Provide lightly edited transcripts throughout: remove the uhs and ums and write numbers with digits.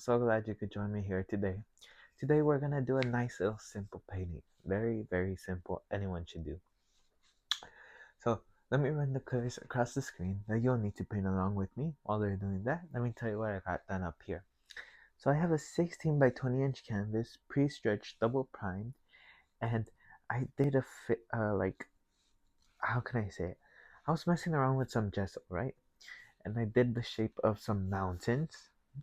so glad you could join me here today. Today we're gonna do a nice little simple painting. Very, very simple. Anyone should do. So let me run the colors across the screen. Now you'll need to paint along with me. While they're doing that, let me tell you what I got done up here. So I have a 16 by 20 inch canvas, pre-stretched, double primed, and I did a how can I say it? I was messing around with some gesso, right? And I did the shape of some mountains.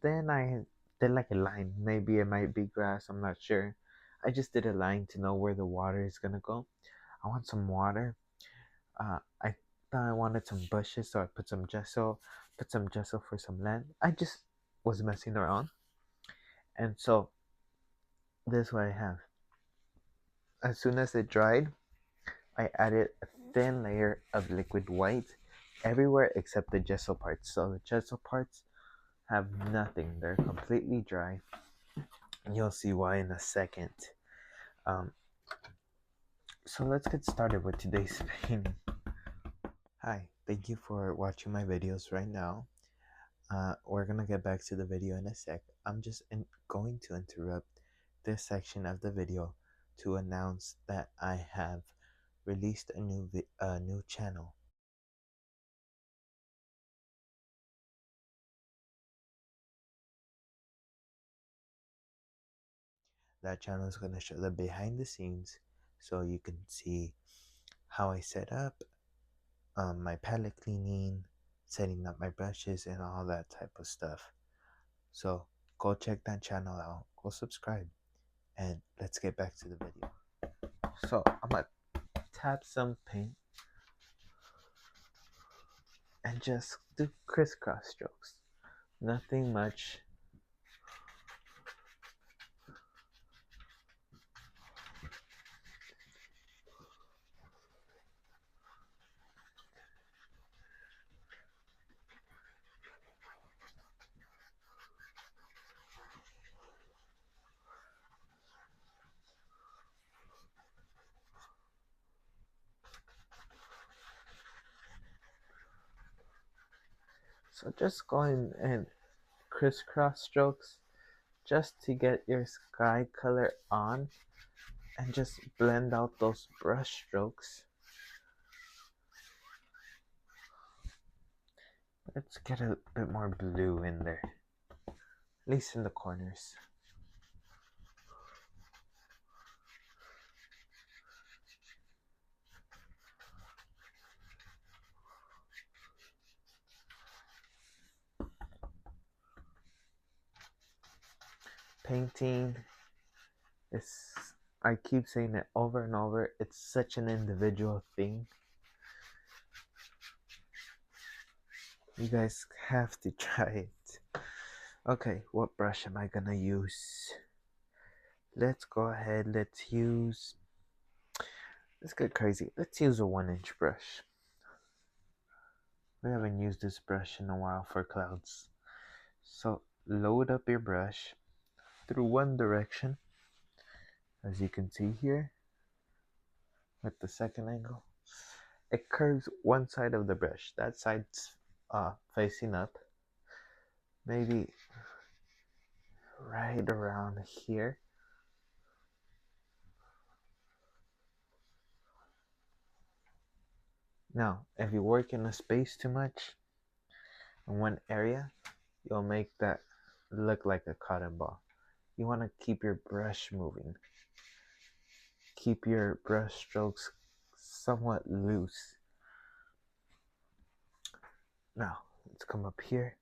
Then I did like a line. Maybe it might be grass, I'm not sure. I just did a line to know where the water is gonna go. I want some water. I thought I wanted some bushes, so I put some gesso. Put some gesso for some land. I just was messing around. And so this is what I have. As soon as it dried, I added a thin layer of liquid white everywhere except the gesso parts. So the gesso parts have nothing. They're completely dry. And you'll see why in a second. So let's get started with today's painting. Hi, thank you for watching my videos right now. We're gonna get back to the video in a sec. I'm just going to interrupt this section of the video to announce that I have released a new channel. That channel is going to show the behind the scenes, so you can see how I set up my palette cleaning, setting up my brushes, and all that type of stuff. So go check that channel out, go subscribe, and let's get back to the video. So I'm gonna tap some paint and just do crisscross strokes. Nothing much. So just going and crisscross strokes just to get your sky color on and just blend out those brush strokes. Let's get a bit more blue in there, at least in the corners. Painting is, I keep saying it over and over, it's such an individual thing. You guys have to try it. Okay, what brush am I gonna use? Let's go ahead, let's get crazy. Let's use a 1-inch brush. We haven't used this brush in a while for clouds. So load up your brush through one direction, as you can see here with the second angle. It curves one side of the brush. That side's facing up, maybe right around here. Now, if you work in a space too much in one area, you'll make that look like a cotton ball. You want to keep your brush moving. Keep your brush strokes somewhat loose. Now, let's come up here.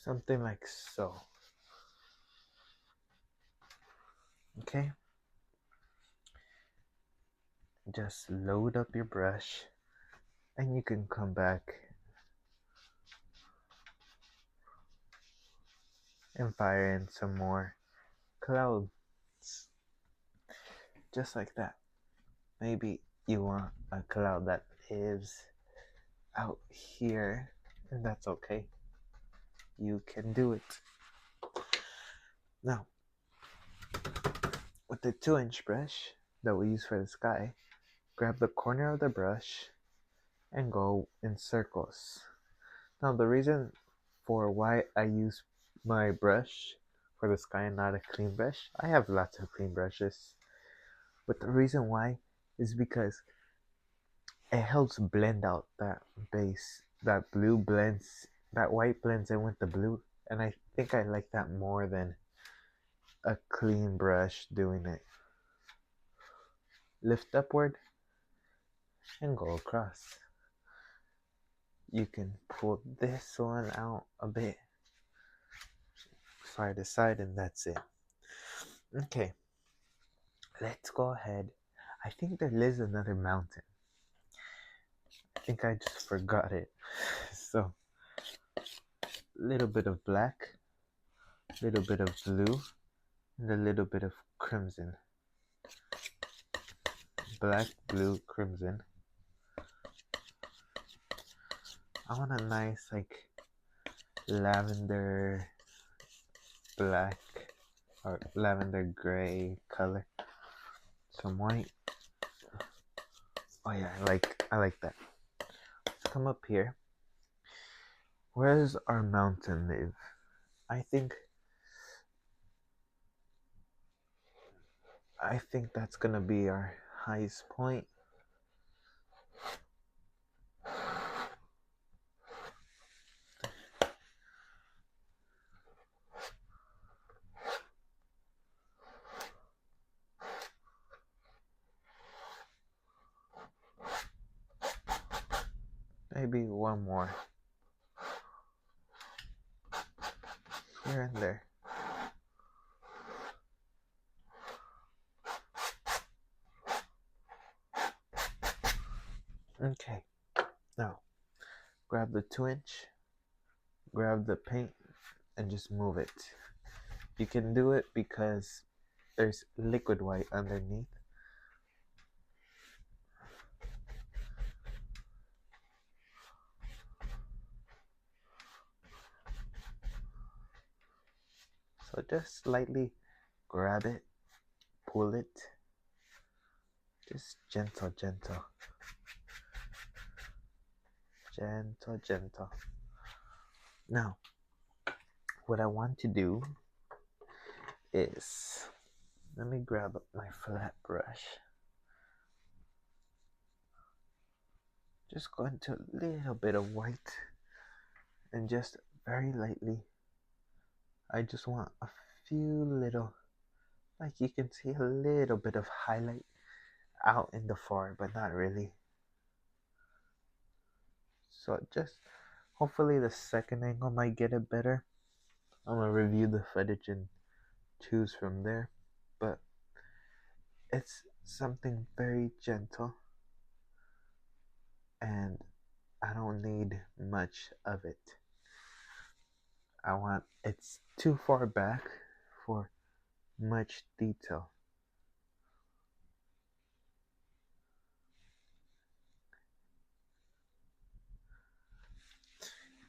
Something like so. Okay? Just load up your brush and you can come back and fire in some more clouds. Just like that. Maybe you want a cloud that lives out here, and that's okay. You can do it. Now, with the 2-inch brush, that we use for the sky, grab the corner of the brush and go in circles. Now the reason for why I use my brush for the sky and not a clean brush, I have lots of clean brushes, but the reason why is because it helps blend out that base. That blue blends, that white blends in with the blue, and I think I like that more than a clean brush doing it. Lift upward and go across. You can pull this one out a bit, side to side, and that's it. Okay, let's go ahead. I think there is another mountain. I think I just forgot it. So, little bit of black, little bit of blue, and a little bit of crimson. Black, blue, crimson. I want a nice like lavender black or lavender gray color. Some white. Oh yeah, I like that. Let's come up here. Where does our mountain live? I think that's gonna be our highest point. Maybe one more. Here and there. Okay, now grab the 2-inch, grab the paint, and just move it. You can do it because there's liquid white underneath. So just slightly grab it, pull it, just gentle, gentle. Gentle, gentle. Now, what I want to do is, let me grab my flat brush. Just go into a little bit of white and just very lightly. I just want a few little, like you can see a little bit of highlight out in the far, but not really. So just, hopefully the second angle might get it better. I'm gonna review the footage and choose from there, but it's something very gentle and I don't need much of it. It's too far back for much detail.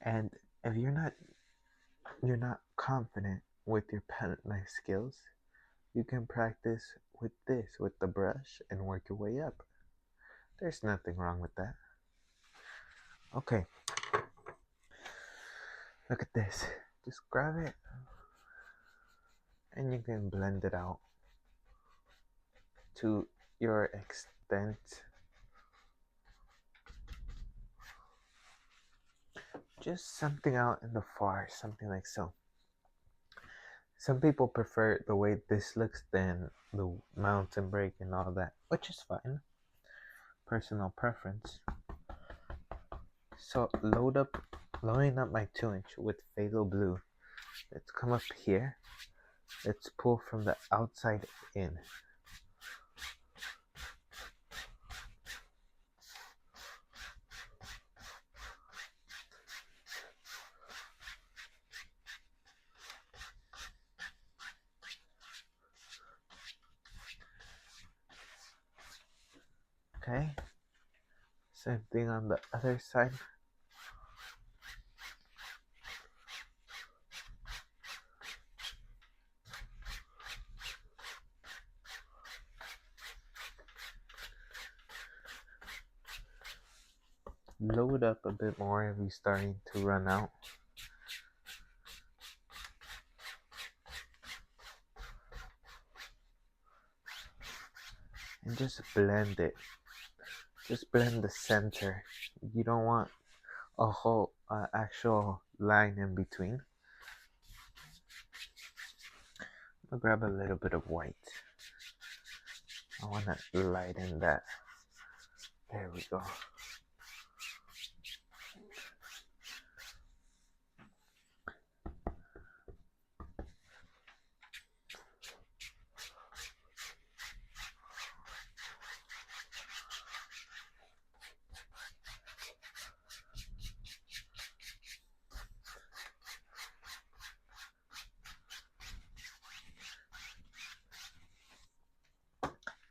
And if you're not confident with your palette knife skills, you can practice with the brush, and work your way up. There's nothing wrong with that. Okay. Look at this. Just grab it and you can blend it out to your extent. Just something out in the far, something like so. Some people prefer the way this looks than the mountain break and all that, which is fine. Personal preference. So loading up my 2-inch with phthalo blue. Let's come up here. Let's pull from the outside in. Okay. Same thing on the other side. load up a bit more if you're starting to run out. And just blend it. Just blend the center. You don't want a whole actual line in between. I'll grab a little bit of white. I want to lighten that. There we go.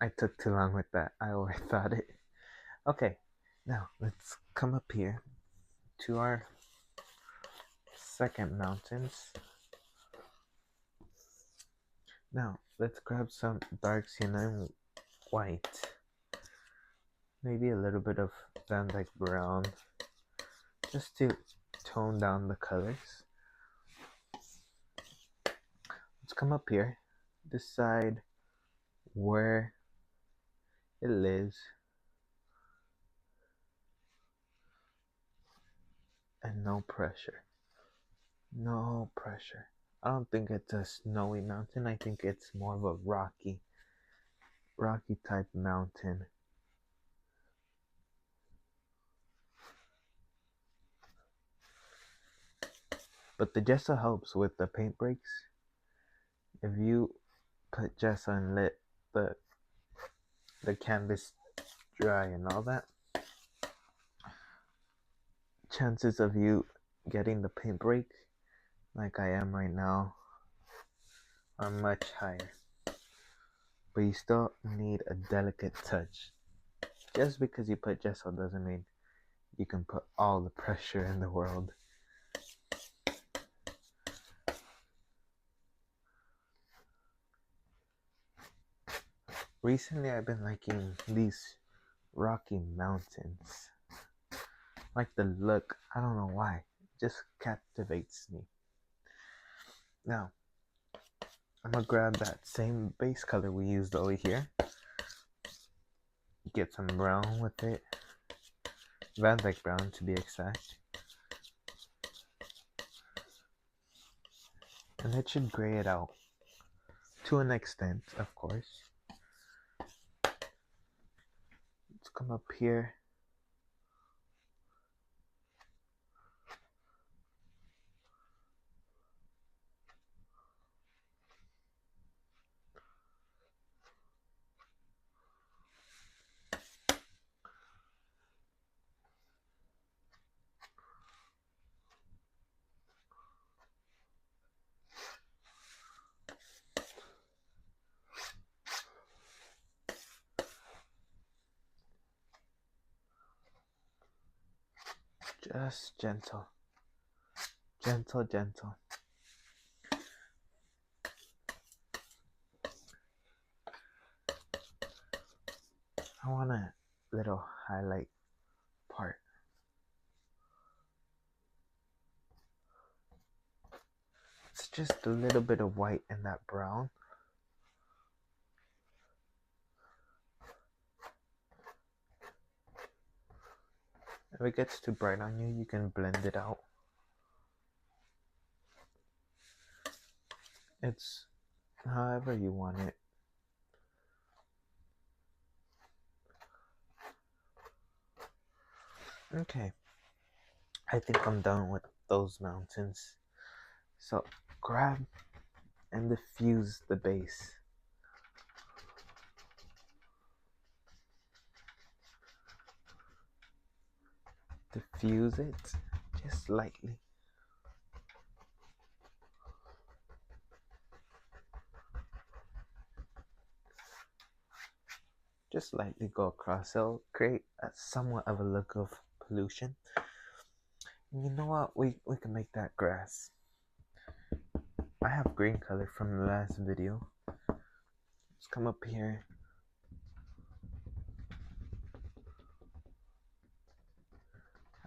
I took too long with that. I overthought it. Okay, now let's come up here to our second mountains. Now let's grab some dark sienna and white. Maybe a little bit of Van Dyke brown, just to tone down the colors. Let's come up here, decide where it lives, and no pressure. No pressure. I don't think it's a snowy mountain. I think it's more of a rocky type mountain. But the gesso helps with the paint breaks. If you put gesso and let the canvas dry and all that, chances of you getting the paint break like I am right now are much higher. But you still need a delicate touch. Just because you put gesso doesn't mean you can put all the pressure in the world. Recently I've been liking these rocky mountains. Like the look, I don't know why. It just captivates me. Now, I'm gonna grab that same base color we used over here. Get some brown with it. Van Dyke brown to be exact. And it should gray it out. To an extent, of course. Let's come up here. Just gentle. Gentle, gentle. I want a little highlight part. It's just a little bit of white in that brown. If it gets too bright on you, you can blend it out. It's however you want it. Okay, I think I'm done with those mountains. So grab and diffuse the base. Diffuse it just lightly. Just lightly go across. It'll create somewhat of a look of pollution. And you know what? We can make that grass. I have green color from the last video. Let's come up here.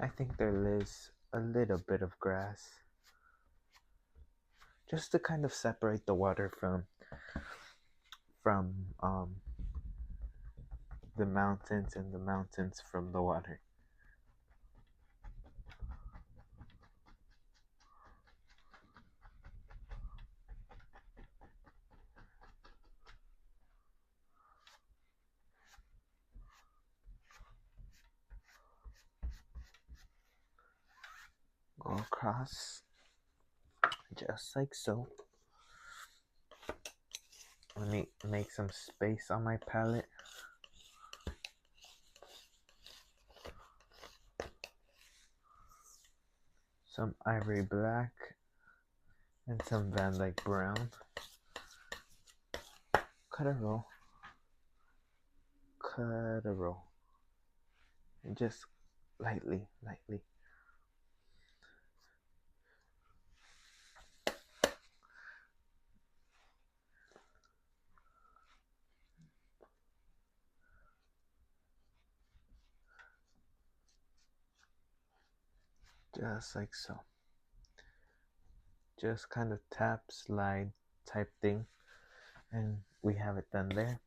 I think there is a little bit of grass just to kind of separate the water from the mountains and the mountains from the water. Go across just like so. Let me make some space on my palette. Some ivory black and some Van Dyke brown. Cut a roll. Cut a roll. And just lightly. Just like so. Just kind of tap, slide type thing. And we have it done there.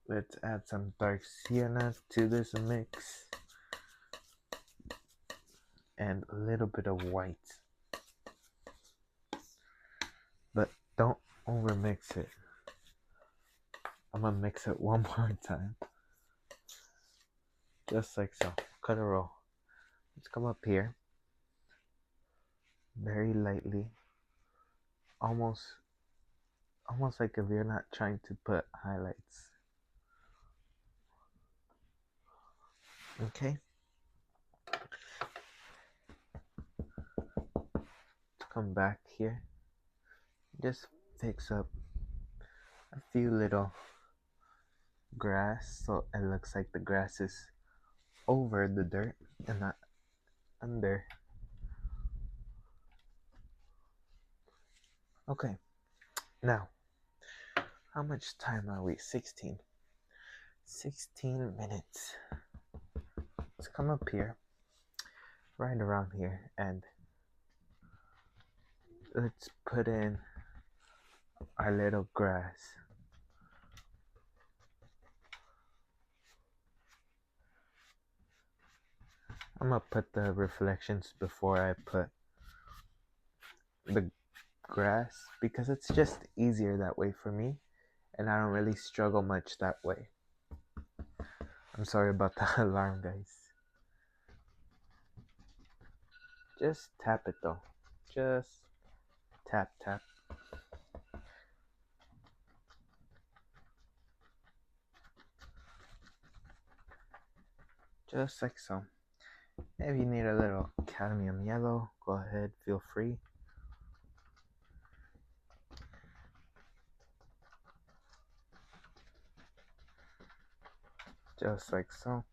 Let's add some dark sienna to this mix. And a little bit of white. But don't over mix it. I'm gonna mix it one more time. Just like so. Cut a roll. Let's come up here. Very lightly. Almost like if you're not trying to put highlights. Okay. Come back here. Just fix up a few little grass so it looks like the grass is over the dirt and not under. Okay. Now, how much time are we? 16 minutes. Let's come up here, right around here, and let's put in our little grass. I'm gonna put the reflections before I put the grass because it's just easier that way for me and I don't really struggle much that way. I'm sorry about the alarm, guys. Just tap it though. Just tap. Just like so. If you need a little cadmium yellow, go ahead, feel free. Just like so.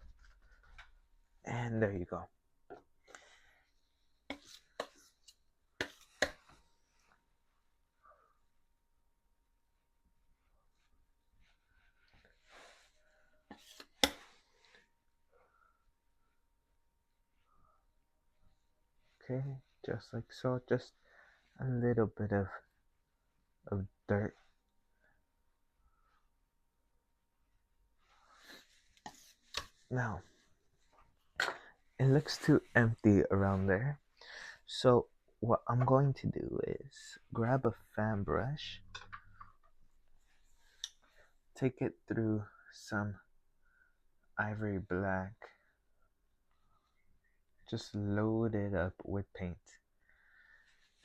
And there you go. Okay, just like so. Just a little bit of dirt. Now, it looks too empty around there. So what I'm going to do is grab a fan brush, take it through some ivory black, just load it up with paint.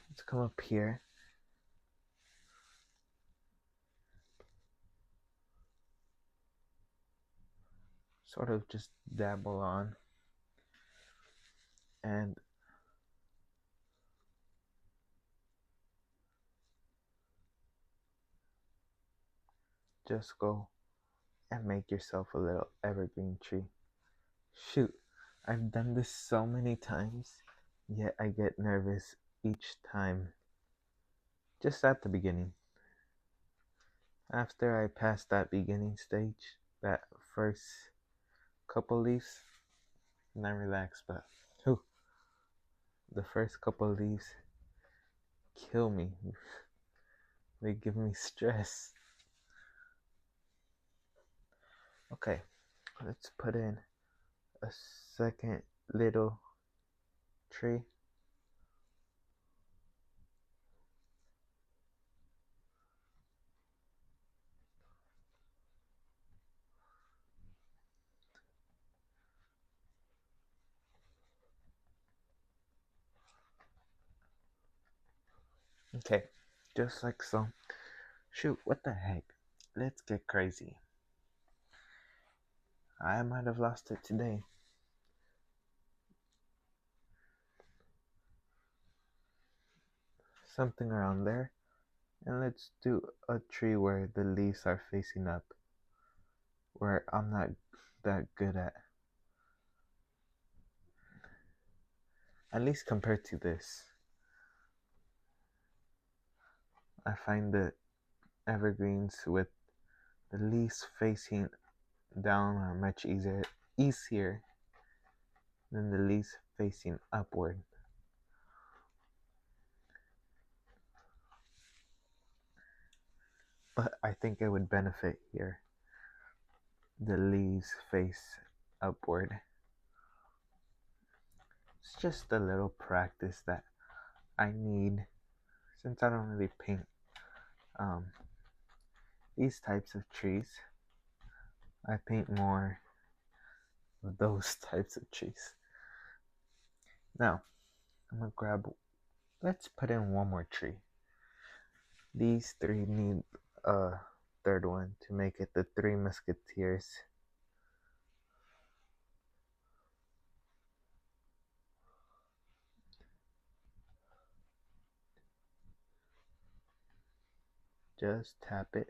Let's come up here. Sort of just dabble on and just go and make yourself a little evergreen tree. Shoot, I've done this so many times, yet I get nervous each time. Just at the beginning. After I pass that beginning stage, that first couple leaves, and I'm relaxed, but whew, the first couple of leaves kill me. They give me stress. Okay, let's put in a second little tree. Okay, just like so. Shoot, what the heck? Let's get crazy. I might have lost it today. Something around there. And let's do a tree where the leaves are facing up. Where I'm not that good at least compared to this. I find the evergreens with the leaves facing down are much easier than the leaves facing upward. But I think it would benefit here. The leaves face upward. It's just a little practice that I need since I don't really paint um, these types of trees. I paint more of those types of trees. Now, I'm gonna grab, let's put in one more tree. These three need a third one to make it the Three Musketeers. Just tap it.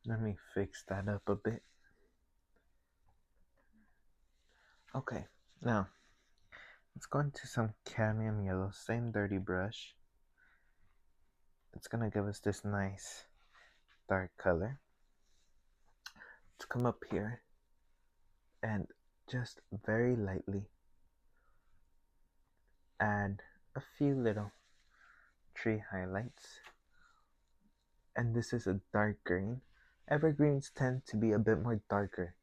Let me fix that up a bit. Okay, now let's go into some cadmium yellow, same dirty brush. It's gonna give us this nice dark color. Let's come up here and just very lightly add a few little tree highlights. And this is a dark green. Evergreens tend to be a bit more darker.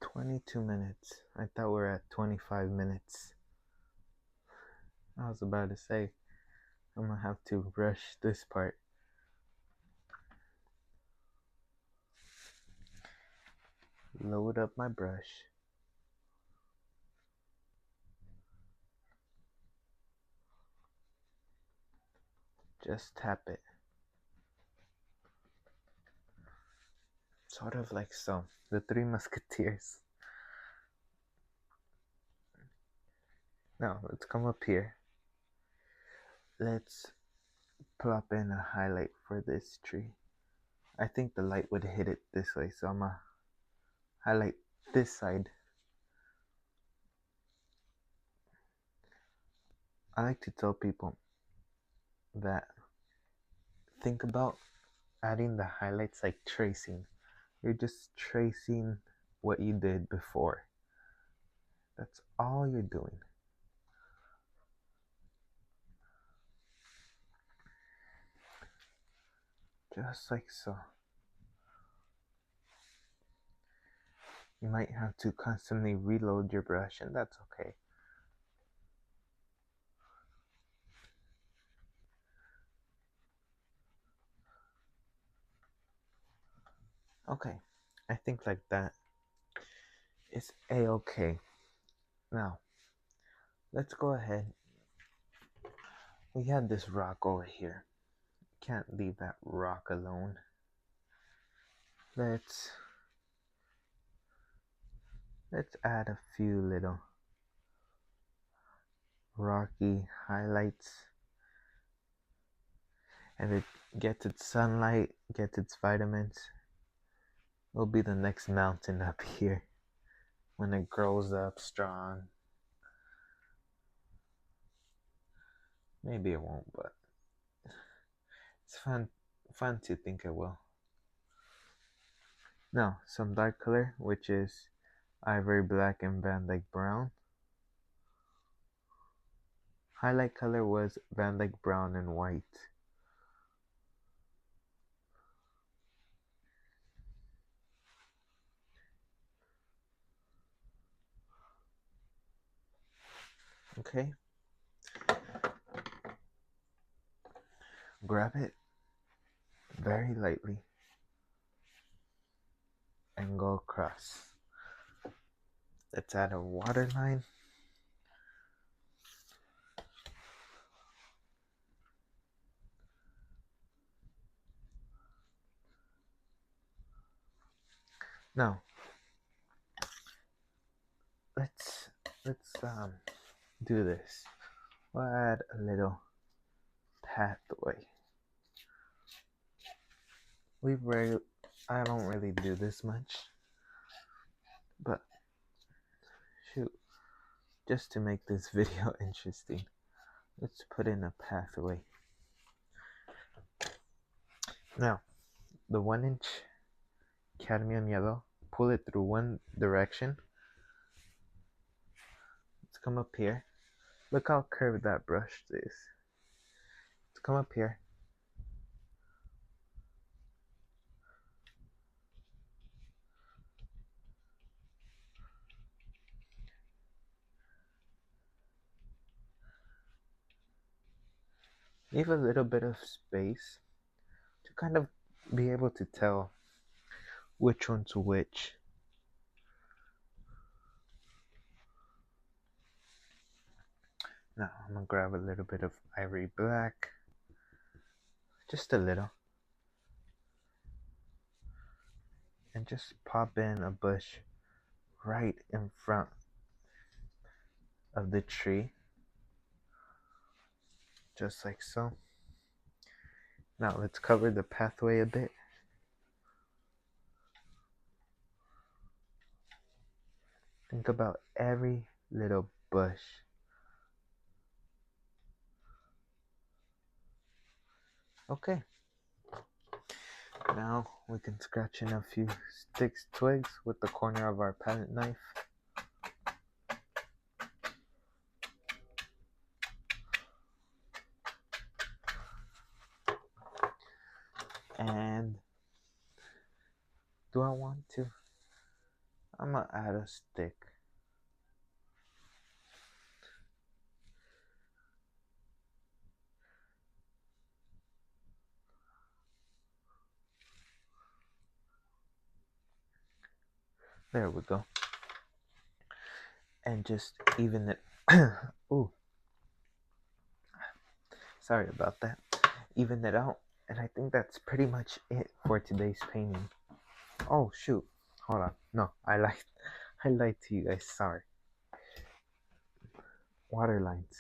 $22. I thought we were at 25 minutes. I was about to say, I'm gonna have to rush this part. Load up my brush. Just tap it. Sort of like so. The Three Musketeers. Now, let's come up here. Let's plop in a highlight for this tree. I think the light would hit it this way, so I'm gonna highlight this side. I like to tell people that think about adding the highlights like tracing. You're just tracing what you did before. That's all you're doing. Just like so. You might have to constantly reload your brush, and that's okay. Okay, I think like that is a-okay. Now, let's go ahead. We had this rock over here. Can't leave that rock alone. Let's add a few little rocky highlights, and it gets its sunlight, gets its vitamins. It'll be the next mountain up here when it grows up strong. Maybe it won't, but it's fun to think it will. Now, some dark color, which is ivory black and Van Dyke brown. Highlight color was Van Dyke brown and white. Okay. Grab it very lightly and go across. Let's add a waterline. Now, let's do this. We'll add a little pathway. I don't really do this much, but shoot, just to make this video interesting, let's put in a pathway. Now, the 1-inch cadmium yellow, pull it through one direction. Let's come up here. Look how curved that brush is. Let's come up here. Leave a little bit of space to kind of be able to tell which one's which. Now I'm gonna grab a little bit of ivory black, just a little, and just pop in a bush right in front of the tree, just like so. Now let's cover the pathway a bit. Think about every little bush. Okay. Now we can scratch in a few twigs with the corner of our palette knife. And do I want to? I'm gonna add a stick. There we go. And just even it. Ooh. Sorry about that. Even it out. And I think that's pretty much it for today's painting. Oh shoot. Hold on. No, I lied to you guys. Sorry. Waterlines.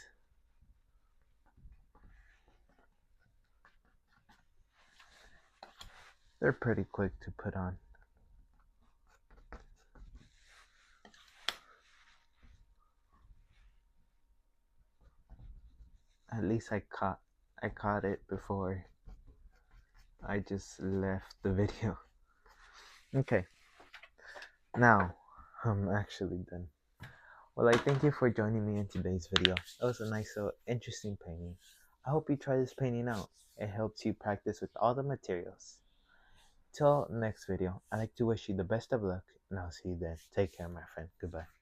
They're pretty quick to put on. At least I caught it before I just left the video. Okay. Now I'm actually done. Well, I thank you for joining me in today's video. It was a nice little interesting painting. I hope you try this painting out. It helps you practice with all the materials. Till next video, I'd like to wish you the best of luck, and I'll see you then. Take care, my friend. Goodbye.